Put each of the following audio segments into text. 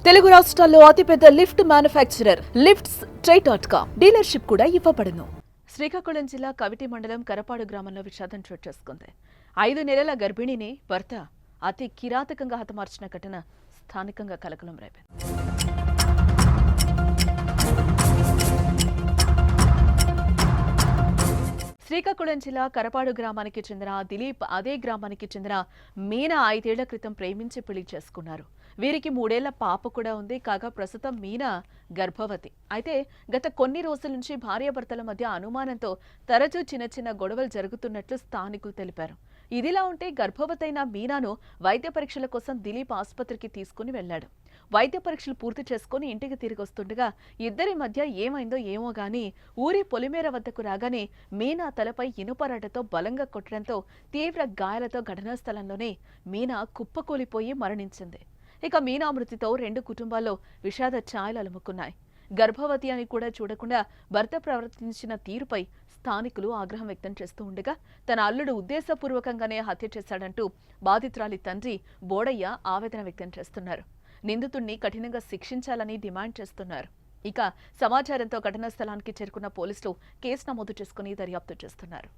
తెలుగు రాష్ట్రాల్లో అతిపెద్ద lift manufacturer lifts ట్రై.com dealership కూడా ఇవ్వబడును. శ్రీకాకుళం జిల్లా కవిటి మండలం కరపాడు గ్రామంలో విషాదం చోటు చేసుకుంది. 5 నెలల గర్భిణిని భర్త అతి కిరాతకంగా హతమార్చిన ఘటన స్థానికంగా కలకలం రేపింది. శ్రీకాకుళం జిల్లా కరపాడు గ్రామానికి చెందిన దిలీప్ అదే గ్రామానికి చెందిన మీనా 5 ఏళ్ల క్రితం ప్రేమించి పెళ్లి చేసుకున్నారు. వీరికి 3 ఏళ్ల పాప కూడా ఉంది. కాగా ప్రస్తుతం మీనా గర్భవతి. అయితే గత కొన్ని రోజుల నుంచి భార్యాభర్తల మధ్య అనుమానంతో తరచూ చిన్న గొడవలు జరుగుతున్నట్లు స్థానికులు తెలిపారు. ఇదిలా ఉంటే గర్భవతైన మీనాను వైద్య పరీక్షల కోసం దిలీప్ ఆసుపత్రికి తీసుకుని వెళ్లాడు. వైద్య పరీక్షలు పూర్తి చేసుకుని ఇంటికి తిరిగి వస్తుండగా ఇద్దరి మధ్య ఏమైందో ఏమో గానీ ఊరి పొలిమేర వద్దకు రాగానే మీనా తలపై ఇనుపరాటతో బలంగా కొట్టడంతో తీవ్ర గాయాలతో ఘటనా స్థలంలోనే మీనా కుప్పకూలిపోయి మరణించింది. ఇక మీనా మృతితో 2 కుటుంబాల్లో విషాద ఛాయలు అలుముకున్నాయి. గర్భవతి అని కూడా చూడకుండా భర్త ప్రవర్తించిన తీరుపై స్థానికులు ఆగ్రహం వ్యక్తం చేస్తూ ఉండగా తన అల్లుడు ఉద్దేశపూర్వకంగానే హత్య చేశాడంటూ బాధితురాలి తండ్రి బోడయ్య ఆవేదన వ్యక్తం చేస్తున్నారు. నిందితుడిని కఠినంగా శిక్షించాలని డిమాండ్ చేస్తున్నారు. ఇక సమాచారంతో ఘటనా స్థలానికి చేరుకున్న పోలీసులు కేసు నమోదు చేసుకుని దర్యాప్తు చేస్తున్నారు.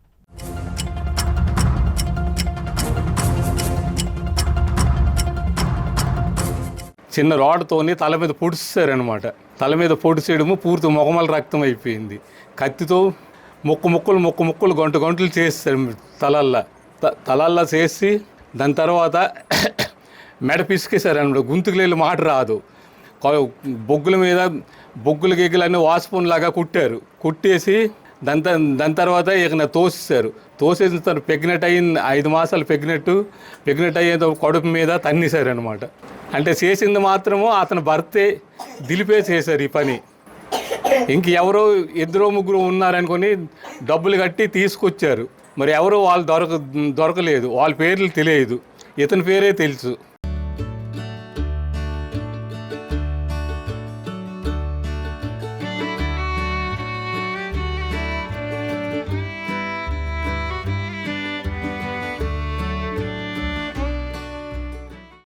చిన్న రాడ్తోని తల మీద పొడిచారనమాట. తల మీద పొడిచేయడము పూర్తి మొగమల రక్తం అయిపోయింది. కత్తితో ముక్కలు గంటలు చేస్తారు తలల్లా చేసి దాని తర్వాత మెడ పిసికేశారనమాట. గుంతుకు వెళ్ళి మాట రాదు. బొగ్గుల మీద బొగ్గులు గిగ్గులన్నీ వాసుపునిలాగా కుట్టేసి దాని తర్వాత ఇక తోసేశారు. తోసేసిన తర్వాత ప్రెగ్నెంట్ అయింది. 5 మాసాలు ప్రెగ్నెంట్ అయ్యేంత కడుపు మీద తన్నేశారనమాట. అంటే చేసింది మాత్రము అతని భర్తే దిలిపే చేశారు ఈ పని. ఇంక ఎవరో 2-3 ఉన్నారనుకొని డబ్బులు కట్టి తీసుకొచ్చారు. మరి ఎవరో వాళ్ళు దొరకలేదు. వాళ్ళ పేర్లు తెలియదు. ఇతని పేరే తెలుసు.